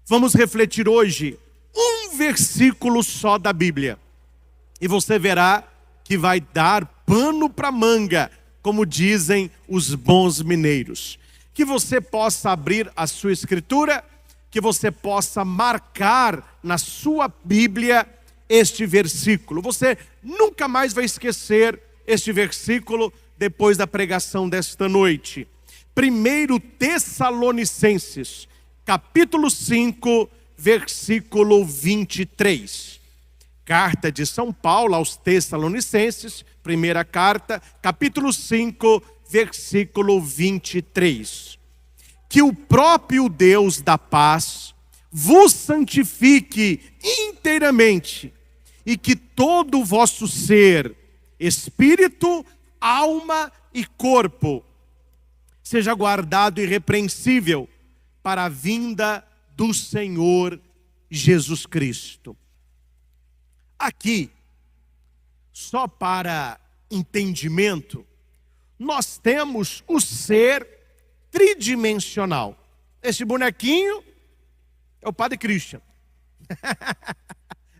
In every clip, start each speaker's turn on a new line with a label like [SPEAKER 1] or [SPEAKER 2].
[SPEAKER 1] Vamos refletir hoje um versículo só da Bíblia. E você verá que vai dar pano para manga, como dizem os bons mineiros. Que você possa abrir a sua escritura, que você possa marcar na sua Bíblia este versículo. Você nunca mais vai esquecer este versículo depois da pregação desta noite. 1 Tessalonicenses, capítulo 5, versículo 23. Carta de São Paulo aos Tessalonicenses, primeira carta, capítulo 5, versículo 23. Que o próprio Deus da paz vos santifique inteiramente, e que todo o vosso ser, espírito, alma e corpo, seja guardado irrepreensível para a vinda do Senhor Jesus Cristo. Aqui, só para entendimento, nós temos o ser tridimensional. Esse bonequinho é o Padre Christian.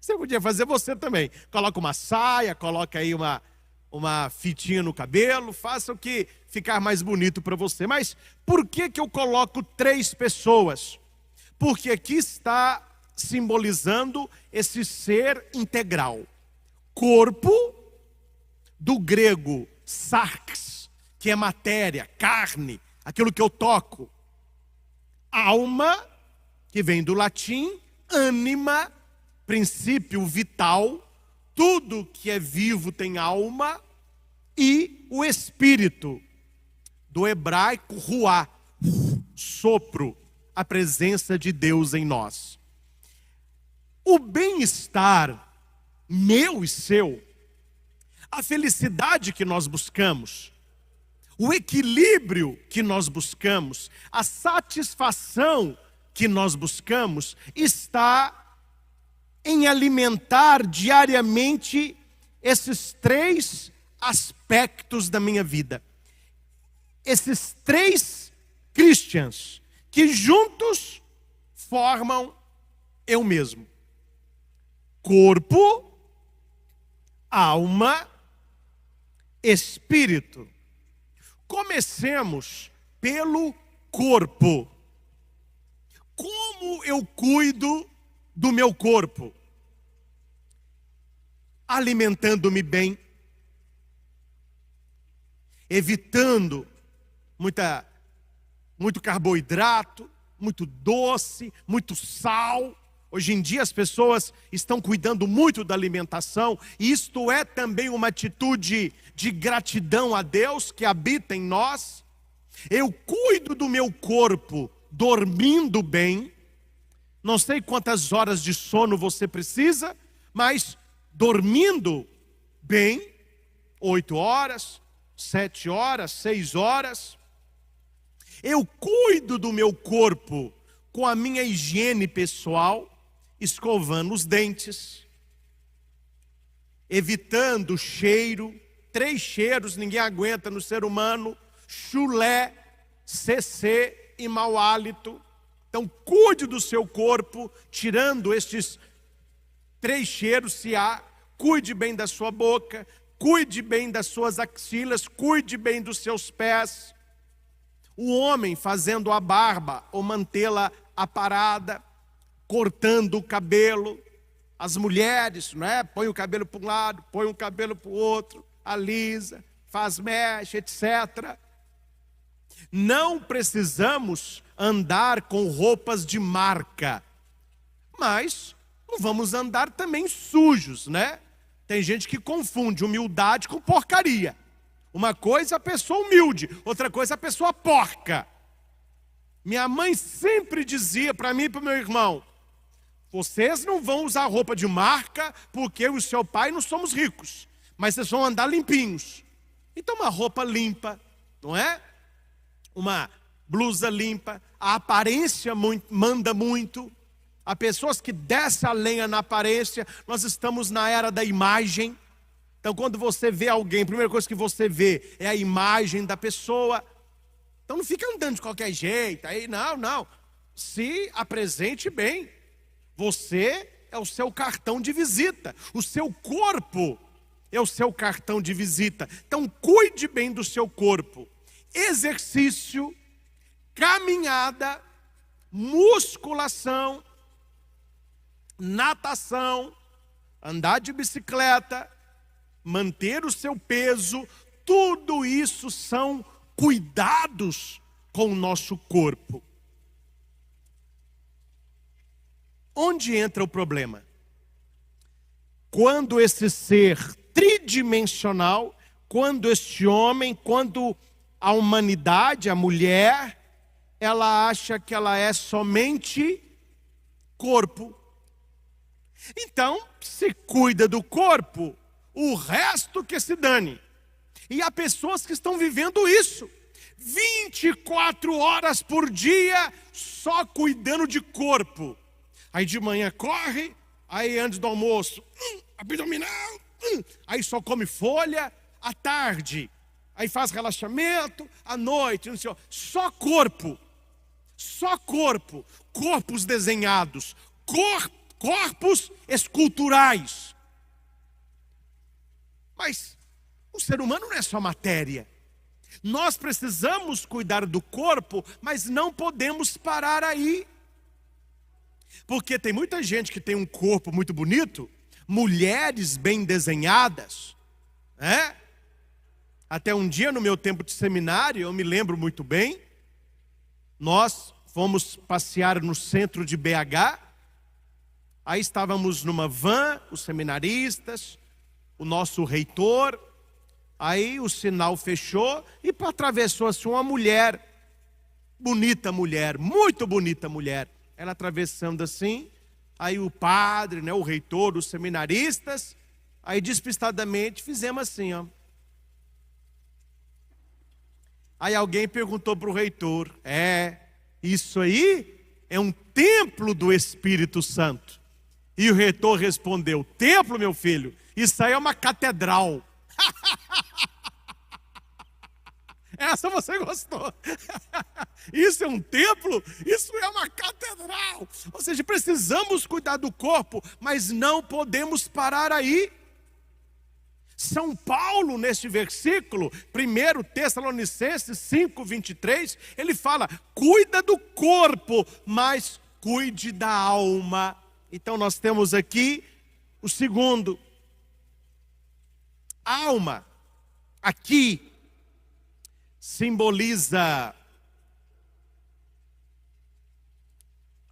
[SPEAKER 1] Você podia fazer você também. Coloca uma saia, coloca aí uma fitinha no cabelo, faça o que ficar mais bonito para você. Mas por que eu coloco 3 pessoas? Porque aqui está simbolizando esse ser integral. Corpo, do grego sarx, que é matéria, carne, aquilo que eu toco. Alma, que vem do latim, ânima, princípio vital, tudo que é vivo tem alma. E o espírito, do hebraico ruá, sopro, a presença de Deus em nós. O bem-estar meu e seu, a felicidade que nós buscamos, o equilíbrio que nós buscamos, a satisfação que nós buscamos, está em alimentar diariamente esses 3 aspectos da minha vida. Esses 3 Christians que juntos formam eu mesmo. Corpo, alma, espírito. Comecemos pelo corpo. Como eu cuido do meu corpo? Alimentando-me bem, evitando muito carboidrato, muito doce, muito sal. Hoje em dia as pessoas estão cuidando muito da alimentação, e isto é também uma atitude de gratidão a Deus que habita em nós. Eu cuido do meu corpo dormindo bem. Não sei quantas horas de sono você precisa, mas dormindo bem, 8 horas, 7 horas, 6 horas. Eu cuido do meu corpo com a minha higiene pessoal, escovando os dentes, evitando cheiro. 3 cheiros ninguém aguenta no ser humano: chulé, CC e mau hálito. Então cuide do seu corpo, tirando estes 3 cheiros, se há. Cuide bem da sua boca, cuide bem das suas axilas, cuide bem dos seus pés. O homem fazendo a barba ou mantê-la aparada, cortando o cabelo. As mulheres, não é? Põe o cabelo para um lado, põe o cabelo para o outro, alisa, faz mecha, etc. Não precisamos andar com roupas de marca, mas não vamos andar também sujos, né? Tem gente que confunde humildade com porcaria. Uma coisa é a pessoa humilde, outra coisa é a pessoa porca. Minha mãe sempre dizia para mim e para o meu irmão: vocês não vão usar roupa de marca porque eu e seu pai não somos ricos, mas vocês vão andar limpinhos. Então uma roupa limpa, não é? Uma blusa limpa, a aparência manda muito. Há pessoas que descem a lenha na aparência. Nós estamos na era da imagem. Então quando você vê alguém, a primeira coisa que você vê é a imagem da pessoa. Então não fica andando de qualquer jeito. Aí não. se apresente bem. Você é o seu cartão de visita. O seu corpo é o seu cartão de visita. Então, cuide bem do seu corpo. Exercício, caminhada, musculação, natação, andar de bicicleta, manter o seu peso, tudo isso são cuidados com o nosso corpo. Onde entra o problema? Quando esse ser tridimensional, quando este homem, quando a humanidade, a mulher, ela acha que ela é somente corpo. Então, se cuida do corpo, o resto que se dane. E há pessoas que estão vivendo isso. 24 horas por dia, só cuidando de corpo. Aí de manhã corre, aí antes do almoço, abdominal, aí só come folha, à tarde, aí faz relaxamento, à noite, não sei, só corpo, corpos desenhados, corpos esculturais. Mas o ser humano não é só matéria. Nós precisamos cuidar do corpo, mas não podemos parar aí. Porque tem muita gente que tem um corpo muito bonito, mulheres bem desenhadas, né? Até um dia no meu tempo de seminário, eu me lembro muito bem, nós fomos passear no centro de BH, aí estávamos numa van, os seminaristas, o nosso reitor, aí o sinal fechou e atravessou-se uma mulher, muito bonita mulher. Ela atravessando assim, aí o padre, né, o reitor, os seminaristas, aí despistadamente fizemos assim, ó. Aí alguém perguntou para o reitor, isso aí é um templo do Espírito Santo. E o reitor respondeu, templo, meu filho, isso aí é uma catedral. Essa você gostou. Isso é um templo? Isso é uma catedral. Ou seja, precisamos cuidar do corpo, mas não podemos parar aí. São Paulo, neste versículo, 1 Tessalonicenses 5:23, ele fala, cuida do corpo, mas cuide da alma. Então nós temos aqui o segundo. Alma, aqui, simboliza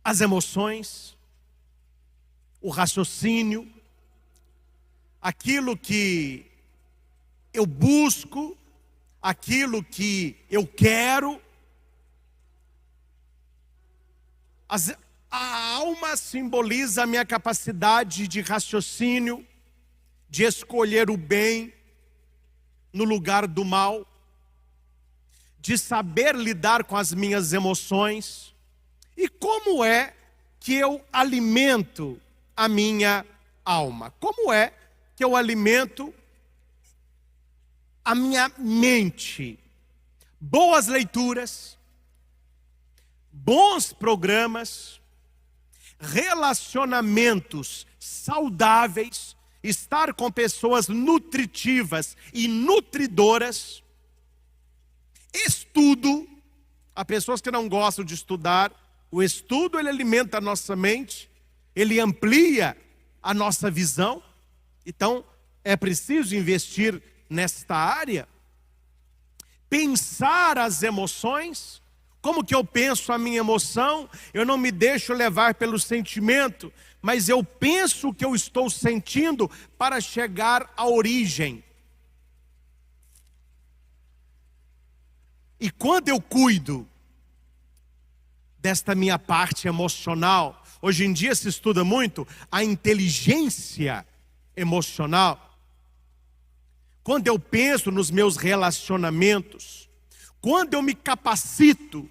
[SPEAKER 1] as emoções, o raciocínio, aquilo que eu busco, aquilo que eu quero. A alma simboliza a minha capacidade de raciocínio, de escolher o bem no lugar do mal, de saber lidar com as minhas emoções. E como é que eu alimento a minha alma? Como é que eu alimento a minha mente? Boas leituras, bons programas, relacionamentos saudáveis, estar com pessoas nutritivas e nutridoras, estudo. Há pessoas que não gostam de estudar. O estudo, ele alimenta a nossa mente, ele amplia a nossa visão. Então, é preciso investir nesta área. Pensar as emoções. Como que eu penso a minha emoção? Eu não me deixo levar pelo sentimento, mas eu penso o que eu estou sentindo para chegar à origem. E quando eu cuido desta minha parte emocional, hoje em dia se estuda muito a inteligência emocional. Quando eu penso nos meus relacionamentos, quando eu me capacito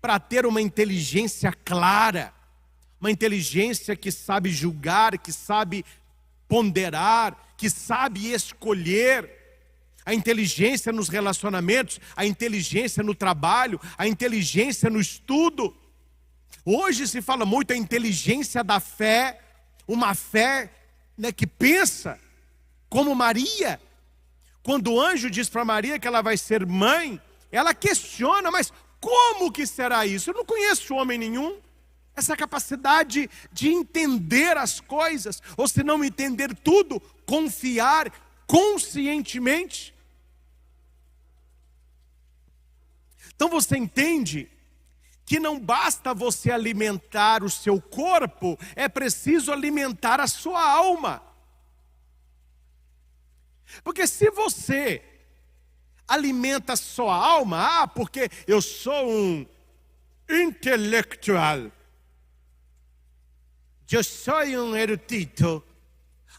[SPEAKER 1] para ter uma inteligência clara, uma inteligência que sabe julgar, que sabe ponderar, que sabe escolher, a inteligência nos relacionamentos, a inteligência no trabalho, a inteligência no estudo. Hoje se fala muito a inteligência da fé, uma fé, né, que pensa como Maria. Quando o anjo diz para Maria que ela vai ser mãe, ela questiona, mas como que será isso? Eu não conheço homem nenhum. Essa capacidade de entender as coisas, ou se não entender tudo, confiar conscientemente. Então você entende que não basta você alimentar o seu corpo, é preciso alimentar a sua alma. Porque se você alimenta a sua alma, porque eu sou um intelectual, eu sou um erudito,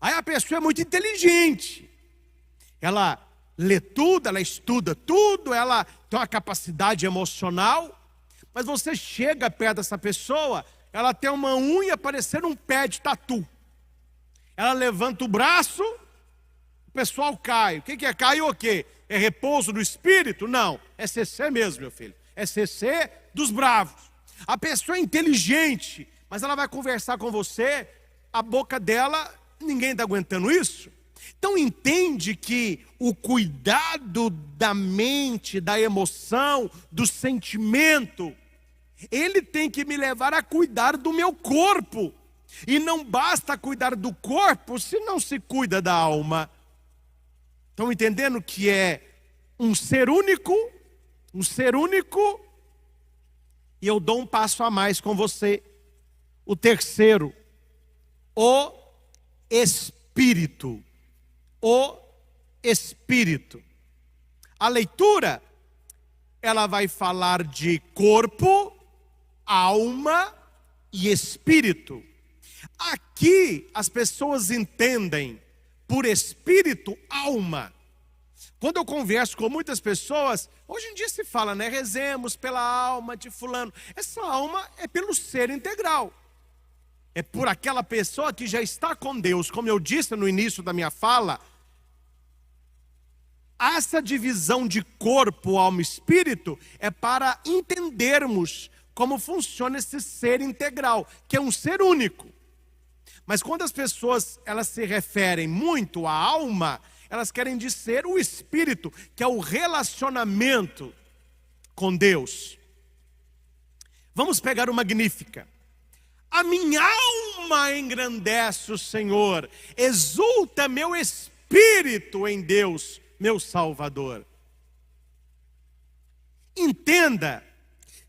[SPEAKER 1] aí a pessoa é muito inteligente, ela lê tudo, ela estuda tudo, ela tem uma capacidade emocional, mas você chega perto dessa pessoa, ela tem uma unha parecendo um pé de tatu, ela levanta o braço, o pessoal cai. O que é cair o quê? É repouso do espírito? Não, é CC mesmo, meu filho, é CC dos bravos. A pessoa é inteligente, mas ela vai conversar com você, a boca dela, ninguém está aguentando isso. Então entende que o cuidado da mente, da emoção, do sentimento, ele tem que me levar a cuidar do meu corpo. E não basta cuidar do corpo se não se cuida da alma. Estão entendendo que é um ser único, e eu dou um passo a mais com você. O terceiro, o Espírito. O Espírito. A leitura, ela vai falar de corpo, alma e espírito. Aqui as pessoas entendem por espírito, alma. Quando eu converso com muitas pessoas, hoje em dia se fala, né? Rezemos pela alma de fulano. Essa alma é pelo ser integral. É por aquela pessoa que já está com Deus. Como eu disse no início da minha fala, essa divisão de corpo, alma e espírito é para entendermos como funciona esse ser integral, que é um ser único. Mas quando as pessoas elas se referem muito à alma, elas querem dizer o espírito, que é o relacionamento com Deus. Vamos pegar o Magnífica. A minha alma engrandece o Senhor, exulta meu espírito em Deus, meu Salvador. Entenda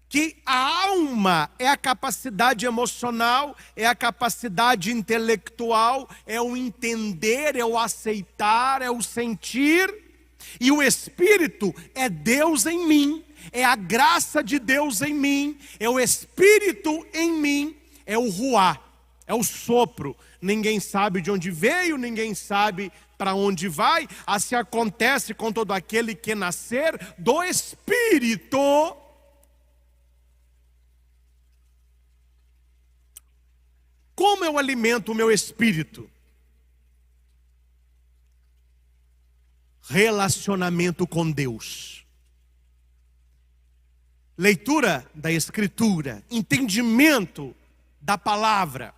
[SPEAKER 1] que a alma é a capacidade emocional, é a capacidade intelectual, é o entender, é o aceitar, é o sentir. E o Espírito é Deus em mim, é a graça de Deus em mim, é o Espírito em mim, é o ruá, é o sopro. Ninguém sabe de onde veio, ninguém sabe para onde vai. Assim acontece com todo aquele que nascer do Espírito. Como eu alimento o meu espírito? Relacionamento com Deus. Leitura da Escritura, entendimento da palavra.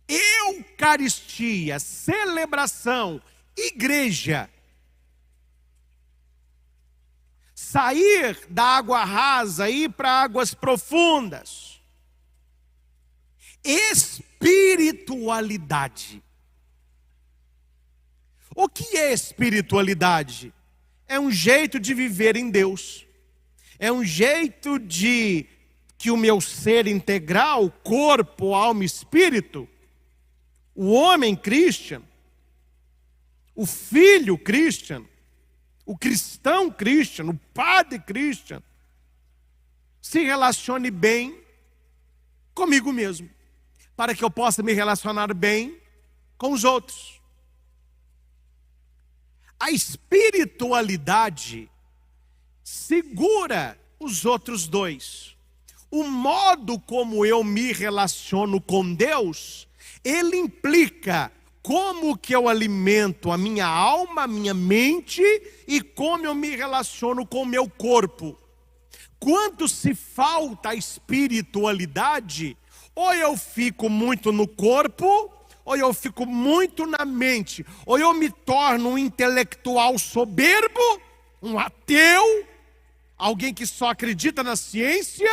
[SPEAKER 1] Eucaristia, celebração, igreja. Sair da água rasa e ir para águas profundas. Espiritualidade. O que é espiritualidade? É um jeito de viver em Deus. É um jeito de que o meu ser integral, corpo, alma e espírito, o homem Christian, o filho Christian, o cristão Christian, o padre Christian, se relacione bem comigo mesmo, para que eu possa me relacionar bem com os outros. A espiritualidade segura os outros dois. O modo como eu me relaciono com Deus, ele implica como que eu alimento a minha alma, a minha mente e como eu me relaciono com o meu corpo. quando se falta a espiritualidade, ou eu fico muito no corpo, ou eu fico muito na mente, ou eu me torno um intelectual soberbo, um ateu, alguém que só acredita na ciência,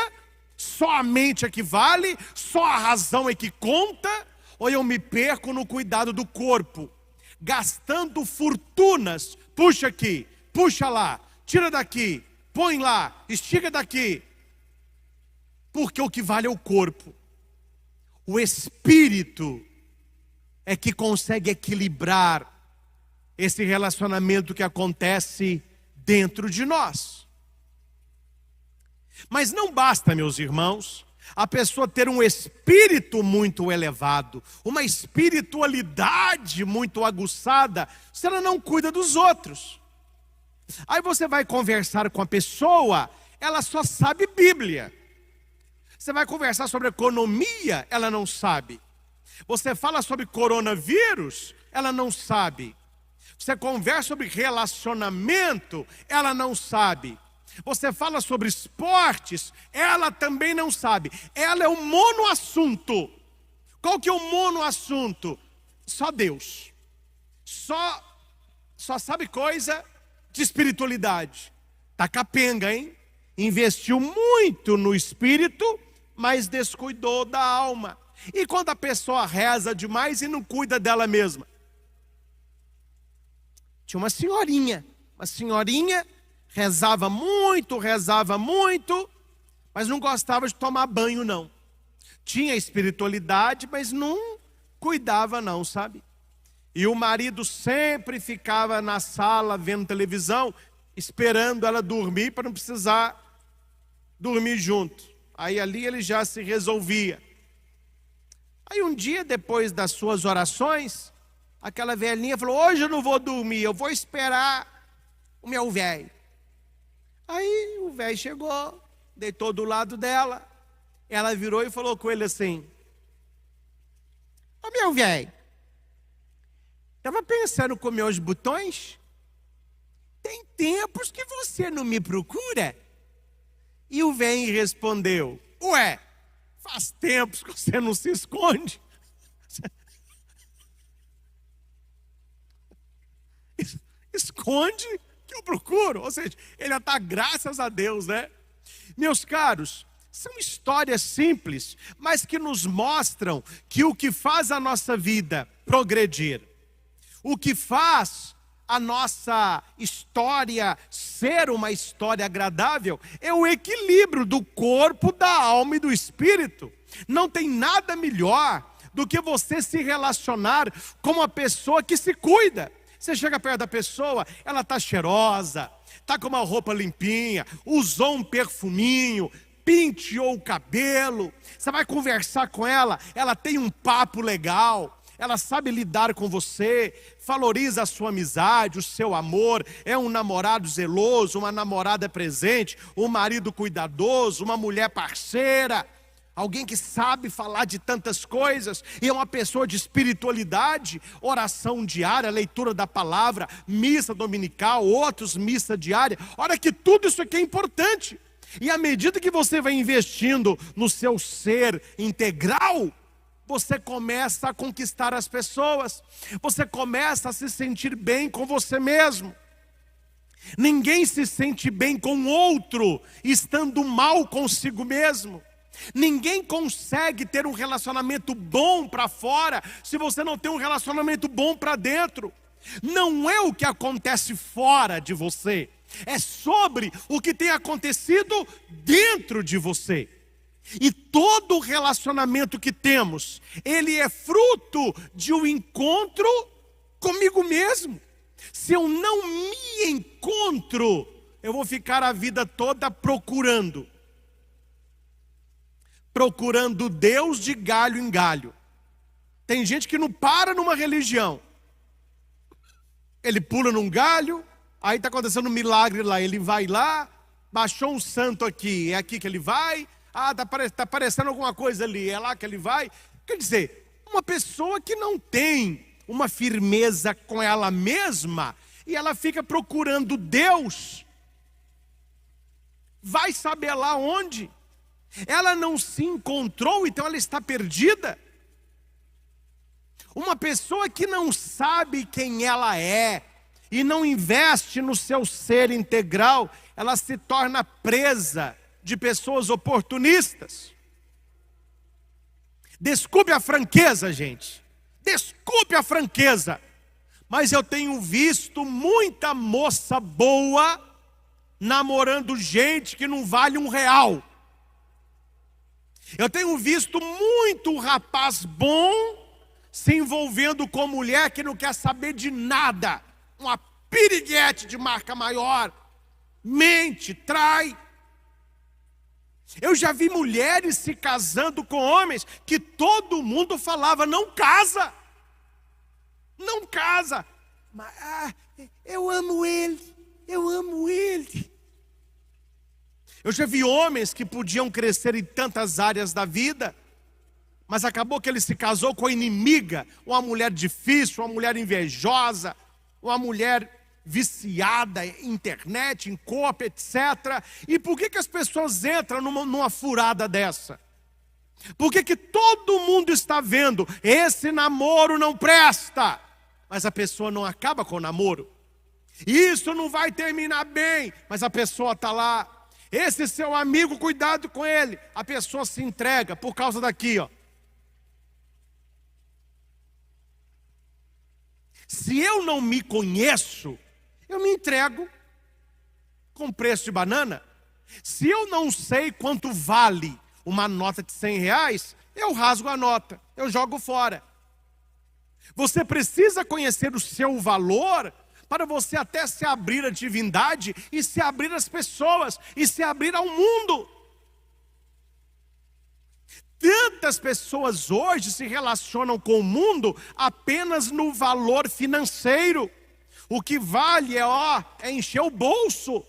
[SPEAKER 1] só a mente é que vale, só a razão é que conta, ou eu me perco no cuidado do corpo, gastando fortunas, puxa aqui, puxa lá, tira daqui, põe lá, estica daqui, porque o que vale é o corpo. O espírito é que consegue equilibrar esse relacionamento que acontece dentro de nós. Mas não basta, meus irmãos, a pessoa ter um espírito muito elevado, uma espiritualidade muito aguçada, se ela não cuida dos outros. Aí você vai conversar com a pessoa, ela só sabe Bíblia. Você vai conversar sobre economia, ela não sabe. Você fala sobre coronavírus, ela não sabe. Você conversa sobre relacionamento, ela não sabe. Você fala sobre esportes, ela também não sabe. Ela é o monoassunto. Qual que é o monoassunto? Só Deus. Só sabe coisa de espiritualidade. Tá capenga, hein? Investiu muito no espírito, mas descuidou da alma. E quando a pessoa reza demais e não cuida dela mesma? Tinha uma senhorinha rezava muito, mas não gostava de tomar banho não. Tinha espiritualidade, mas não cuidava não, sabe? E o marido sempre ficava na sala vendo televisão, esperando ela dormir para não precisar dormir junto. Aí ali ele já se resolvia. Aí um dia, depois das suas orações, aquela velhinha falou: hoje eu não vou dormir, eu vou esperar o meu velho. Aí o velho chegou, deitou do lado dela, ela virou e falou com ele assim: ô meu velho, estava pensando em comer os botões? Tem tempos que você não me procura? E o velho respondeu: ué, faz tempos que você não se esconde. Esconde que eu procuro. Ou seja, ele já está, graças a Deus, né? Meus caros, são histórias simples, mas que nos mostram que o que faz a nossa vida progredir, o que faz a nossa história ser uma história agradável, é o equilíbrio do corpo, da alma e do espírito. Não tem nada melhor do que você se relacionar com uma pessoa que se cuida. Você chega perto da pessoa, ela está cheirosa, está com uma roupa limpinha, usou um perfuminho, penteou o cabelo. Você vai conversar com ela, ela tem um papo legal, ela sabe lidar com você, valoriza a sua amizade, o seu amor, é um namorado zeloso, uma namorada presente, um marido cuidadoso, uma mulher parceira, alguém que sabe falar de tantas coisas, e é uma pessoa de espiritualidade, oração diária, leitura da palavra, missa dominical, outros missa diária. Olha que tudo isso aqui é importante. E à medida que você vai investindo no seu ser integral, você começa a conquistar as pessoas, você começa a se sentir bem com você mesmo. Ninguém se sente bem com o outro estando mal consigo mesmo. Ninguém consegue ter um relacionamento bom para fora se você não tem um relacionamento bom para dentro. Não é o que acontece fora de você, é sobre o que tem acontecido dentro de você. E todo relacionamento que temos, ele é fruto de um encontro comigo mesmo. Se eu não me encontro, eu vou ficar a vida toda procurando Deus de galho em galho. Tem gente que não para numa religião. Ele pula num galho, aí está acontecendo um milagre lá, ele vai lá, baixou um santo aqui, é aqui que ele vai. Ah, está aparecendo alguma coisa ali, é lá que ele vai. Quer dizer, uma pessoa que não tem uma firmeza com ela mesma, e ela fica procurando Deus, vai saber lá onde. Ela não se encontrou, então ela está perdida. Uma pessoa que não sabe quem ela é e não investe no seu ser integral, ela se torna presa de pessoas oportunistas. Desculpe a franqueza, gente. Desculpe a franqueza. Mas eu tenho visto muita moça boa namorando gente que não vale R$1. Eu tenho visto muito rapaz bom se envolvendo com mulher que não quer saber de nada. Uma piriguete de marca maior. Mente, trai. Eu já vi mulheres se casando com homens que todo mundo falava, não casa. Não casa. Mas, eu amo ele. Eu amo ele. Eu já vi homens que podiam crescer em tantas áreas da vida, mas acabou que ele se casou com a inimiga, uma mulher difícil, uma mulher invejosa, uma mulher viciada em internet, em copa, etc. E por que as pessoas entram numa furada dessa? Por que todo mundo está vendo, esse namoro não presta, mas a pessoa não acaba com o namoro? Isso não vai terminar bem, mas a pessoa está lá. Esse seu amigo, cuidado com ele. A pessoa se entrega por causa daqui, ó. Se eu não me conheço, eu me entrego com preço de banana. Se eu não sei quanto vale uma nota de R$100, eu rasgo a nota, eu jogo fora. Você precisa conhecer o seu valor para você até se abrir à divindade e se abrir às pessoas e se abrir ao mundo. Tantas pessoas hoje se relacionam com o mundo apenas no valor financeiro. O que vale é encher o bolso.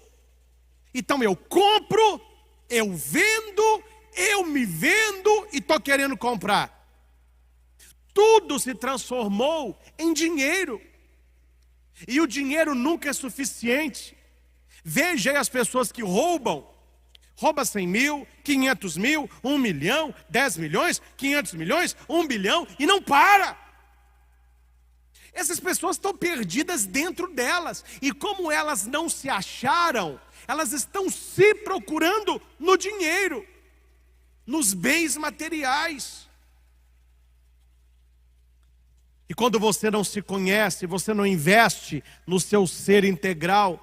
[SPEAKER 1] Então eu compro, eu vendo, eu me vendo e estou querendo comprar. Tudo se transformou em dinheiro. E o dinheiro nunca é suficiente. Veja aí as pessoas que roubam. Rouba 100 mil, 500 mil, 1 milhão, 10 milhões, 500 milhões, 1 bilhão e não para. Essas pessoas estão perdidas dentro delas. E como elas não se acharam, elas estão se procurando no dinheiro, nos bens materiais. E quando você não se conhece, você não investe no seu ser integral,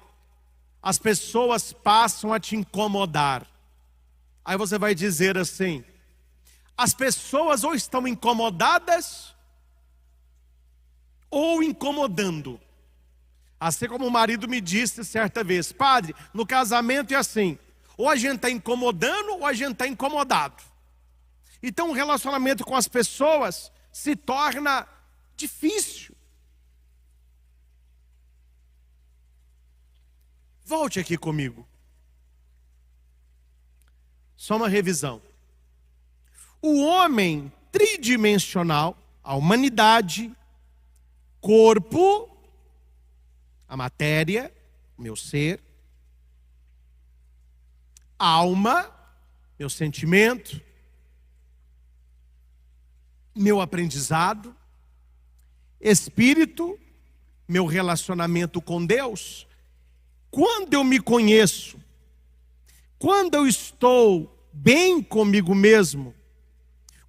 [SPEAKER 1] as pessoas passam a te incomodar. Aí você vai dizer assim, as pessoas ou estão incomodadas, ou incomodando. Assim como o marido me disse certa vez, padre, no casamento é assim, ou a gente está incomodando, ou a gente está incomodado. Então o relacionamento com as pessoas se torna difícil. Volte aqui comigo. Só uma revisão. O homem tridimensional, a humanidade, corpo, a matéria, o meu ser, alma, meu sentimento, meu aprendizado, espírito, meu relacionamento com Deus. Quando eu me conheço, quando eu estou bem comigo mesmo,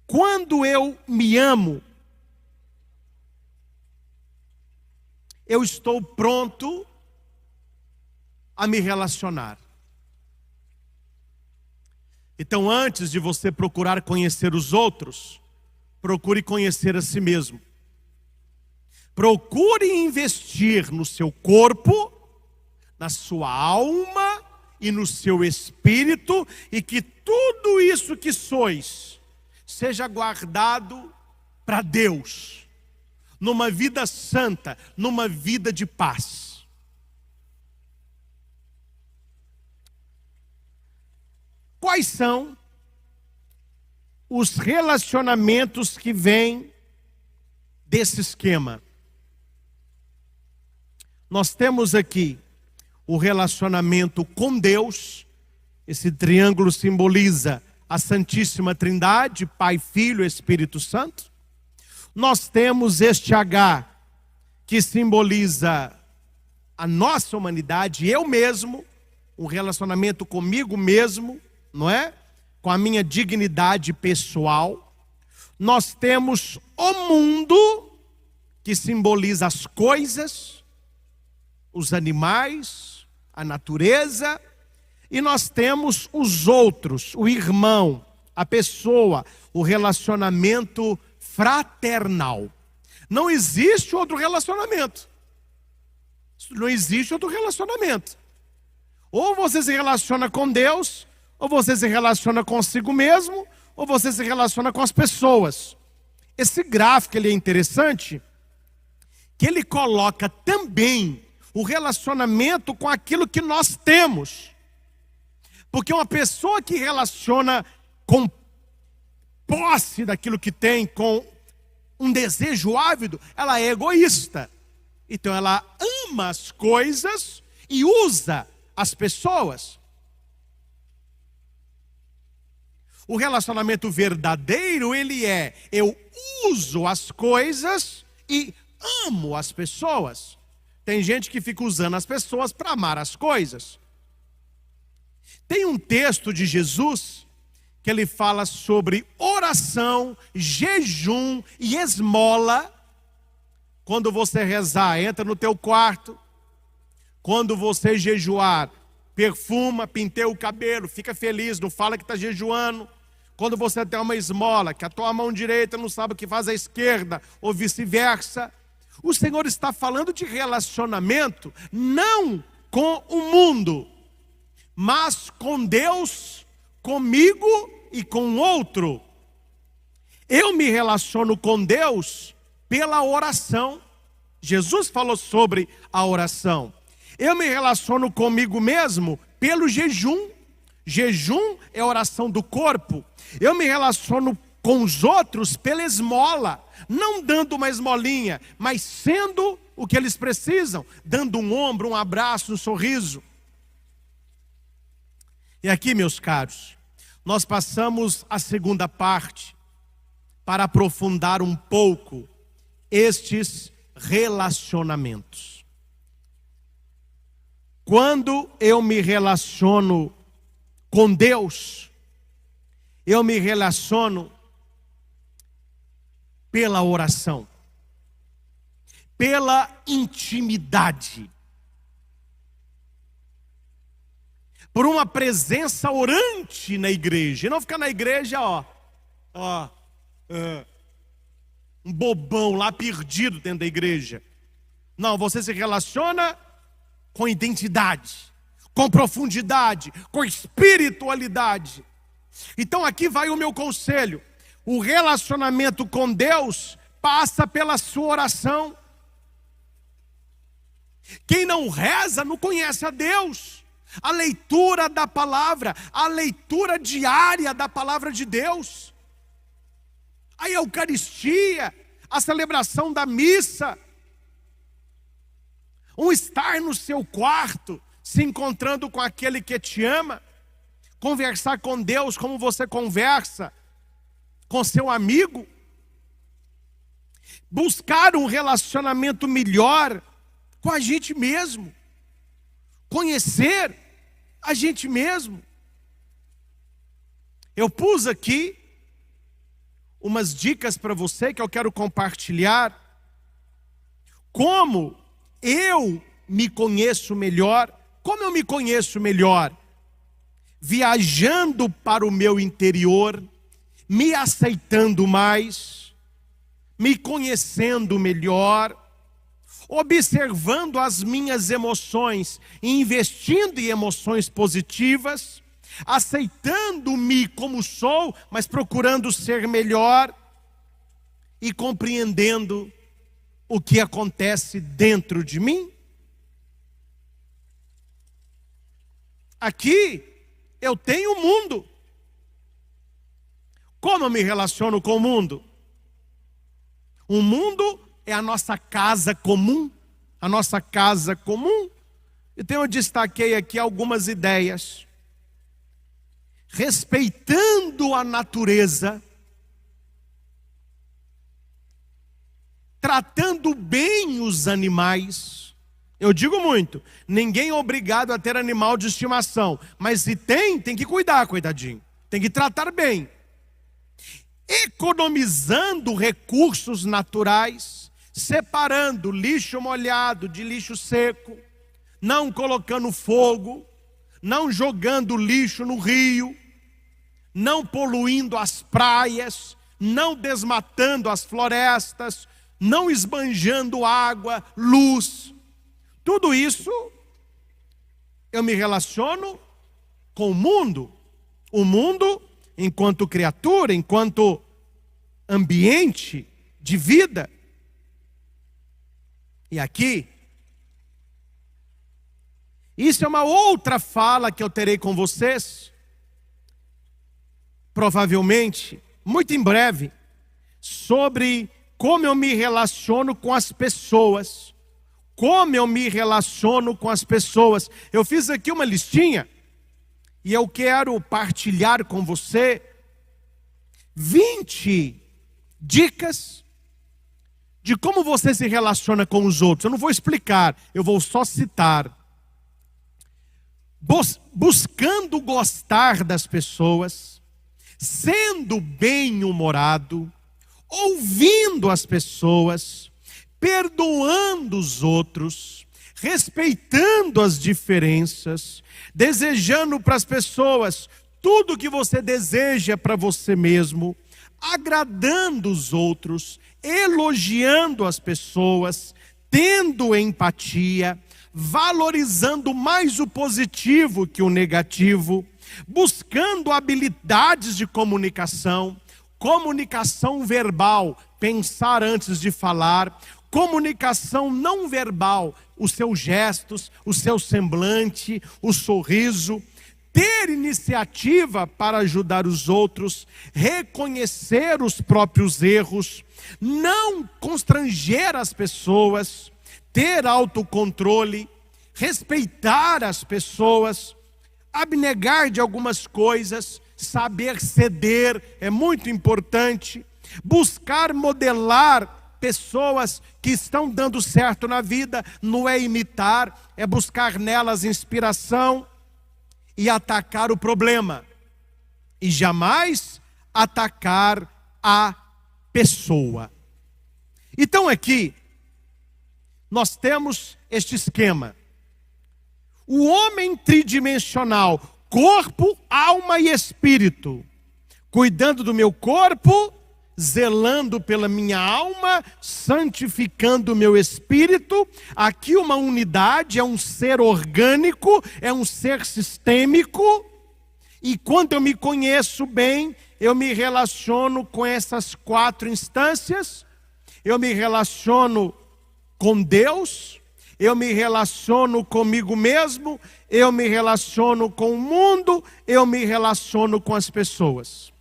[SPEAKER 1] quando eu me amo, eu estou pronto a me relacionar. Então, antes de você procurar conhecer os outros, procure conhecer a si mesmo. Procure investir no seu corpo, na sua alma e no seu espírito, e que tudo isso que sois seja guardado para Deus, numa vida santa, numa vida de paz. Quais são os relacionamentos que vêm desse esquema? Nós temos aqui o relacionamento com Deus, Esse triângulo simboliza a Santíssima Trindade, Pai, Filho e Espírito Santo. Nós temos este H, que simboliza a nossa humanidade, eu mesmo, um relacionamento comigo mesmo, não é? Com a minha dignidade pessoal. Nós temos o mundo, que simboliza as coisas, os animais, a natureza. E nós temos os outros, o irmão, a pessoa, o relacionamento fraternal. Não existe outro relacionamento. Não existe outro relacionamento. Ou você se relaciona com Deus, ou você se relaciona consigo mesmo, ou você se relaciona com as pessoas. Esse gráfico ele é interessante, que ele coloca também o relacionamento com aquilo que nós temos. Porque uma pessoa que relaciona com posse daquilo que tem, com um desejo ávido, ela é egoísta. Então ela ama as coisas e usa as pessoas. O relacionamento verdadeiro, ele é: eu uso as coisas e amo as pessoas. Tem gente que fica usando as pessoas para amar as coisas. Tem um texto de Jesus que ele fala sobre oração, jejum e esmola. Quando você rezar, entra no teu quarto. Quando você jejuar, perfuma, penteia o cabelo, fica feliz, não fala que está jejuando. Quando você tem uma esmola, que a tua mão direita não sabe o que faz a esquerda, ou vice-versa. O Senhor está falando de relacionamento, não com o mundo, mas com Deus, comigo e com o outro. Eu me relaciono com Deus pela oração. Jesus falou sobre a oração. Eu me relaciono comigo mesmo pelo jejum. Jejum é a oração do corpo. Eu me relaciono com os outros pela esmola. Não dando uma esmolinha, mas sendo o que eles precisam. Dando um ombro, um abraço, um sorriso. E aqui, meus caros, nós passamos a segunda parte para aprofundar um pouco estes relacionamentos. Quando eu me relaciono com Deus, eu me relaciono pela oração, pela intimidade, por uma presença orante na igreja. E não ficar na igreja, um bobão lá perdido dentro da igreja. Não, você se relaciona com identidade, com profundidade, com espiritualidade. Então aqui vai o meu conselho. O relacionamento com Deus passa pela sua oração. Quem não reza não conhece a Deus. A leitura da palavra, a leitura diária da palavra de Deus, a Eucaristia, a celebração da missa, um estar no seu quarto, se encontrando com aquele que te ama, conversar com Deus como você conversa com seu amigo, buscar um relacionamento melhor com a gente mesmo, conhecer a gente mesmo. Eu pus aqui umas dicas para você que eu quero compartilhar. Como eu me conheço melhor. Como eu me conheço melhor? Viajando para o meu interior, me aceitando mais, me conhecendo melhor, observando as minhas emoções, investindo em emoções positivas, aceitando-me como sou, mas procurando ser melhor e compreendendo o que acontece dentro de mim. Aqui eu tenho o mundo. Como eu me relaciono com o mundo? O mundo é a nossa casa comum, a nossa casa comum. Então eu destaquei aqui algumas ideias. respeitando a natureza, tratando bem os animais. Eu digo muito, ninguém é obrigado a ter animal de estimação, mas se tem que cuidar, coitadinho, tem que tratar bem. Economizando recursos naturais, separando lixo molhado de lixo seco, não colocando fogo, não jogando lixo no rio, não poluindo as praias, não desmatando as florestas, não esbanjando água, luz. Tudo isso eu me relaciono com o mundo enquanto criatura, enquanto ambiente de vida. E aqui, isso é uma outra fala que eu terei com vocês, provavelmente, muito em breve, sobre como eu me relaciono com as pessoas. Como eu me relaciono com as pessoas. Eu fiz aqui uma listinha e eu quero partilhar com você 20 dicas de como você se relaciona com os outros. Eu não vou explicar, eu vou só citar. Buscando gostar das pessoas, sendo bem-humorado, ouvindo as pessoas, perdoando os outros, respeitando as diferenças, desejando para as pessoas tudo o que você deseja para você mesmo, agradando os outros, elogiando as pessoas, tendo empatia, valorizando mais o positivo que o negativo, buscando habilidades de comunicação, comunicação verbal, pensar antes de falar, comunicação não verbal, os seus gestos, o seu semblante, o sorriso, ter iniciativa para ajudar os outros, reconhecer os próprios erros, não constranger as pessoas, ter autocontrole, respeitar as pessoas, abnegar de algumas coisas, saber ceder é muito importante, buscar modelar pessoas que estão dando certo na vida, não é imitar, é buscar nelas inspiração e atacar o problema. E jamais atacar a pessoa. Então aqui, nós temos este esquema. O homem tridimensional, corpo, alma e espírito. Cuidando do meu corpo, zelando pela minha alma, santificando o meu espírito. Aqui uma unidade, é um ser orgânico, é um ser sistêmico. E quando eu me conheço bem, eu me relaciono com essas 4 instâncias. Eu me relaciono com Deus, eu me relaciono comigo mesmo, eu me relaciono com o mundo, eu me relaciono com as pessoas.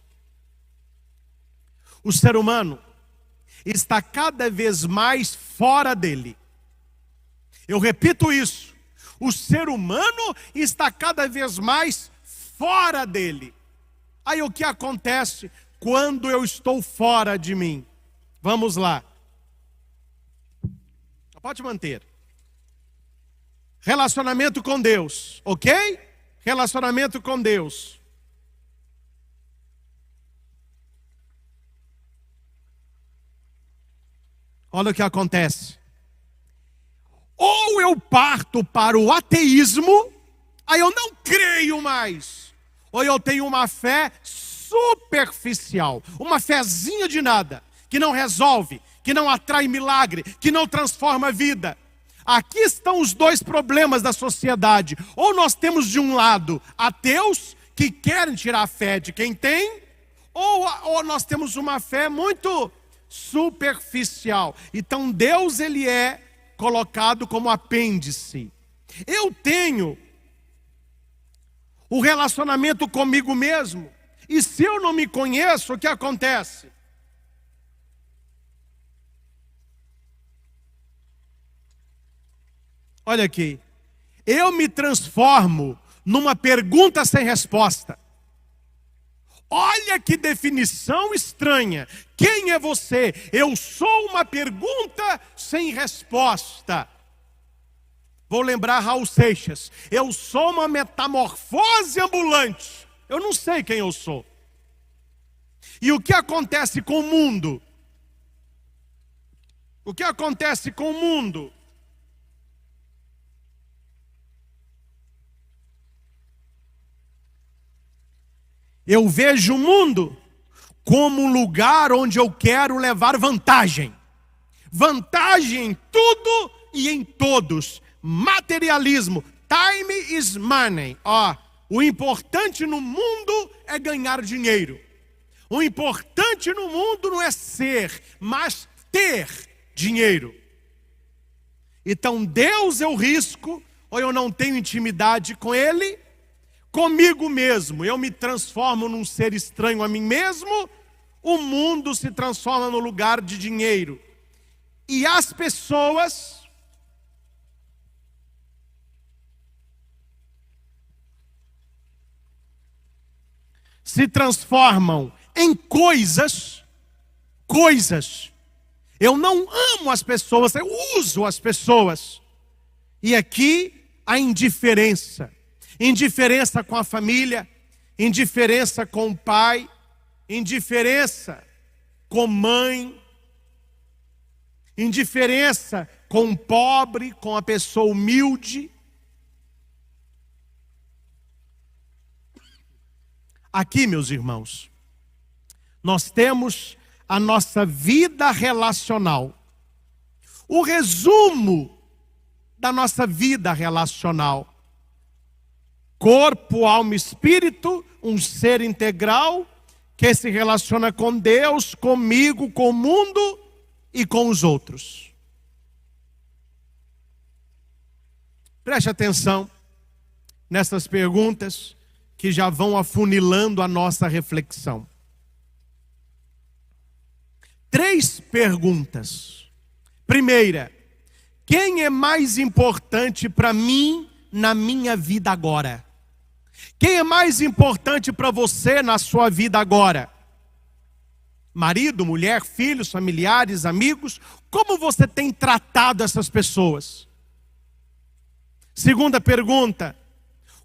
[SPEAKER 1] O ser humano está cada vez mais fora dele. Eu repito isso. O ser humano está cada vez mais fora dele. Aí o que acontece quando eu estou fora de mim? Vamos lá. Pode manter. Relacionamento com Deus, ok? Relacionamento com Deus. Olha o que acontece. Ou eu parto para o ateísmo, aí eu não creio mais. Ou eu tenho uma fé superficial, uma fezinha de nada, que não resolve, que não atrai milagre, que não transforma a vida. Aqui estão os 2 problemas da sociedade. Ou nós temos de um lado ateus que querem tirar a fé de quem tem, ou nós temos uma fé muito superficial. Então Deus, ele é colocado como apêndice. Eu tenho o relacionamento comigo mesmo, e se eu não me conheço, o que acontece? Olha aqui, eu me transformo numa pergunta sem resposta. Olha que definição estranha. Quem é você? Eu sou uma pergunta sem resposta. Vou lembrar Raul Seixas. Eu sou uma metamorfose ambulante. Eu não sei quem eu sou. E o que acontece com o mundo? O que acontece com o mundo? Eu vejo o mundo como um lugar onde eu quero levar vantagem. Vantagem em tudo e em todos. Materialismo. Time is money. O importante no mundo é ganhar dinheiro. O importante no mundo não é ser, mas ter dinheiro. Então Deus eu risco, ou eu não tenho intimidade com Ele. Comigo mesmo, eu me transformo num ser estranho a mim mesmo. O mundo se transforma no lugar de dinheiro. E as pessoas se transformam em coisas. Eu não amo as pessoas, eu uso as pessoas. E aqui a indiferença. Indiferença com a família, indiferença com o pai, indiferença com mãe, indiferença com o pobre, com a pessoa humilde. Aqui, meus irmãos, nós temos a nossa vida relacional. O resumo da nossa vida relacional. Corpo, alma e espírito, um ser integral que se relaciona com Deus, comigo, com o mundo e com os outros. Preste atenção nessas perguntas que já vão afunilando a nossa reflexão. 3 perguntas. Primeira, quem é mais importante para mim na minha vida agora? Quem é mais importante para você na sua vida agora? Marido, mulher, filhos, familiares, amigos? Como você tem tratado essas pessoas? Segunda pergunta,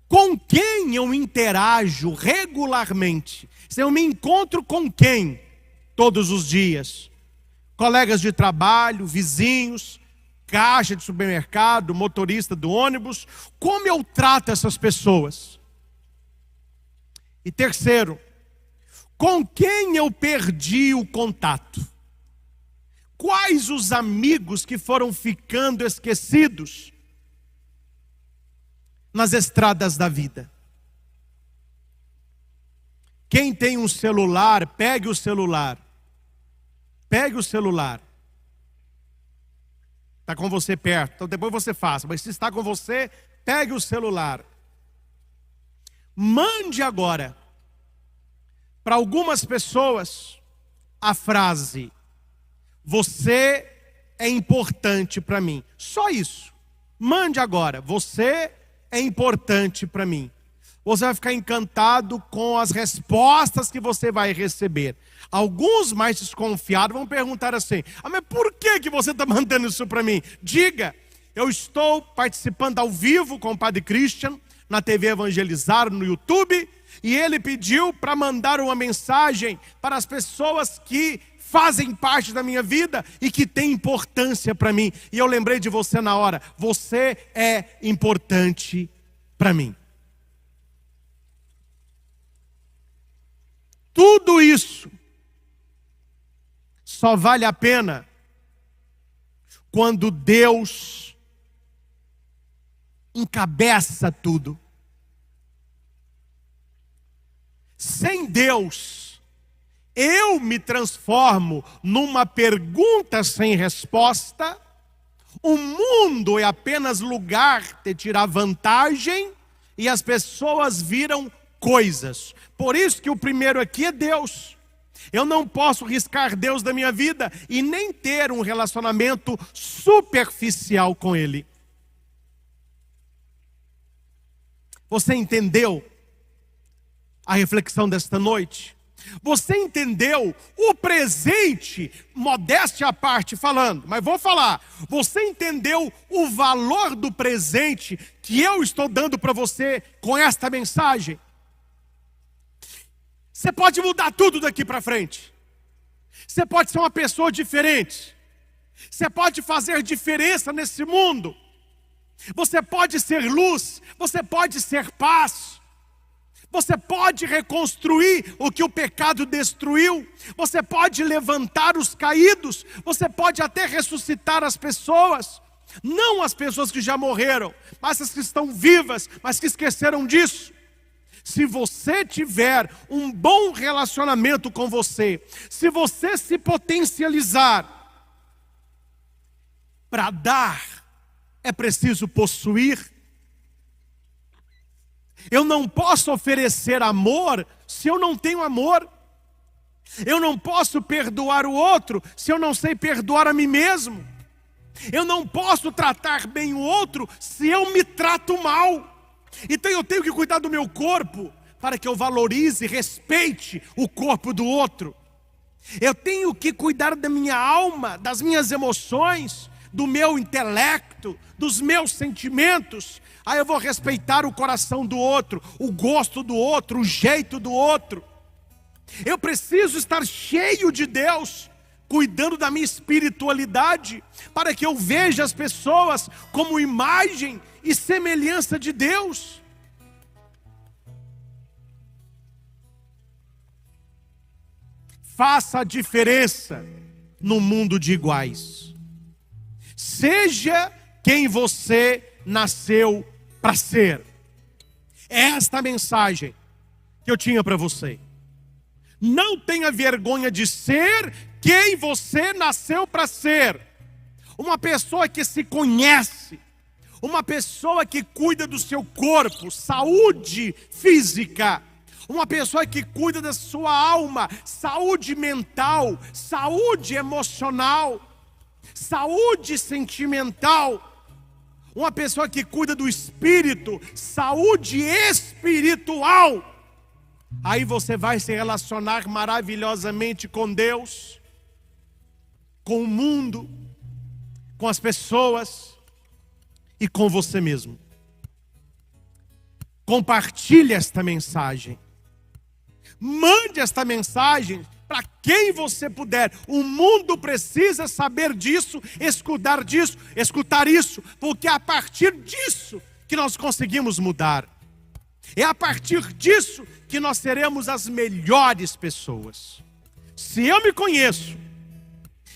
[SPEAKER 1] com quem eu interajo regularmente? Se eu me encontro com quem todos os dias? Colegas de trabalho, vizinhos, caixa de supermercado, motorista do ônibus? Como eu trato essas pessoas? E terceiro, com quem eu perdi o contato? Quais os amigos que foram ficando esquecidos nas estradas da vida? Quem tem um celular, pegue o celular. Pegue o celular. Está com você perto, então depois você faça. Mas se está com você, pegue o celular. Mande agora para algumas pessoas a frase: você é importante para mim. Só isso. Mande agora: você é importante para mim. Você vai ficar encantado com as respostas que você vai receber. Alguns mais desconfiados vão perguntar assim: mas por que você está mandando isso para mim? Diga: eu estou participando ao vivo com o Padre Christian na TV Evangelizar, no YouTube, e ele pediu para mandar uma mensagem para as pessoas que fazem parte da minha vida e que têm importância para mim. E eu lembrei de você na hora. Você é importante para mim. Tudo isso só vale a pena quando Deus encabeça tudo. Sem Deus, eu me transformo numa pergunta sem resposta. O mundo é apenas lugar de tirar vantagem e as pessoas viram coisas. Por isso que o primeiro aqui é Deus. Eu não posso riscar Deus da minha vida e nem ter um relacionamento superficial com Ele. Você entendeu a reflexão desta noite? Você entendeu o presente, modéstia à parte falando, mas vou falar. Você entendeu o valor do presente que eu estou dando para você com esta mensagem? Você pode mudar tudo daqui para frente. Você pode ser uma pessoa diferente. Você pode fazer diferença nesse mundo. Você pode ser luz, você pode ser paz. Você pode reconstruir o que o pecado destruiu. Você pode levantar os caídos. Você pode até ressuscitar as pessoas. Não as pessoas que já morreram, mas as que estão vivas, mas que esqueceram disso. Se você tiver um bom relacionamento com você, se você se potencializar, para dar é preciso possuir. Eu não posso oferecer amor se eu não tenho amor. Eu não posso perdoar o outro se eu não sei perdoar a mim mesmo. Eu não posso tratar bem o outro se eu me trato mal. Então eu tenho que cuidar do meu corpo para que eu valorize e respeite o corpo do outro. Eu tenho que cuidar da minha alma, das minhas emoções, do meu intelecto, dos meus sentimentos. Aí eu vou respeitar o coração do outro, o gosto do outro, o jeito do outro. Eu preciso estar cheio de Deus, cuidando da minha espiritualidade, para que eu veja as pessoas como imagem e semelhança de Deus. Faça a diferença no mundo de iguais. Seja quem você nasceu para ser. Esta é a mensagem que eu tinha para você. Não tenha vergonha de ser quem você nasceu para ser. Uma pessoa que se conhece, uma pessoa que cuida do seu corpo, saúde física, uma pessoa que cuida da sua alma, saúde mental, saúde emocional, saúde sentimental. Uma pessoa que cuida do espírito, saúde espiritual. Aí você vai se relacionar maravilhosamente com Deus, com o mundo, com as pessoas e com você mesmo. Compartilhe esta mensagem. Mande esta mensagem para quem você puder. O mundo precisa saber disso, escutar isso, porque é a partir disso que nós conseguimos mudar. É a partir disso que nós seremos as melhores pessoas. Se eu me conheço,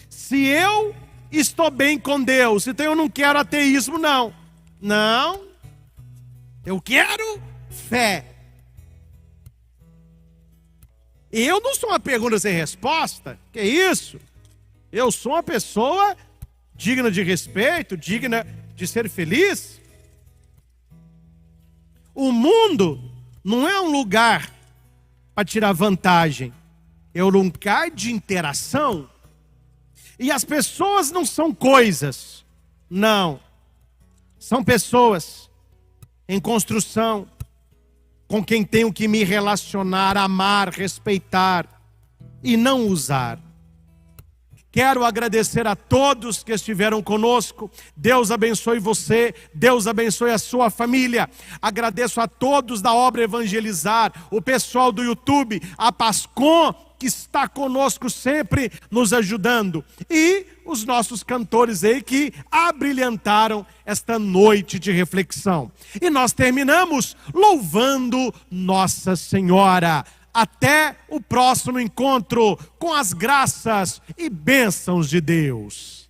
[SPEAKER 1] se eu estou bem com Deus, então eu não quero ateísmo, não. Não, eu quero fé. Eu não sou uma pergunta sem resposta. Que isso? Eu sou uma pessoa digna de respeito, digna de ser feliz. O mundo não é um lugar para tirar vantagem. É um lugar de interação. E as pessoas não são coisas. Não. São pessoas em construção, com quem tenho que me relacionar, amar, respeitar e não usar. Quero agradecer a todos que estiveram conosco. Deus abençoe você, Deus abençoe a sua família. Agradeço a todos da obra Evangelizar, o pessoal do YouTube, a Pascom, que está conosco sempre nos ajudando, e os nossos cantores aí que abrilhantaram esta noite de reflexão. E nós terminamos louvando Nossa Senhora. Até o próximo encontro, com as graças e bênçãos de Deus.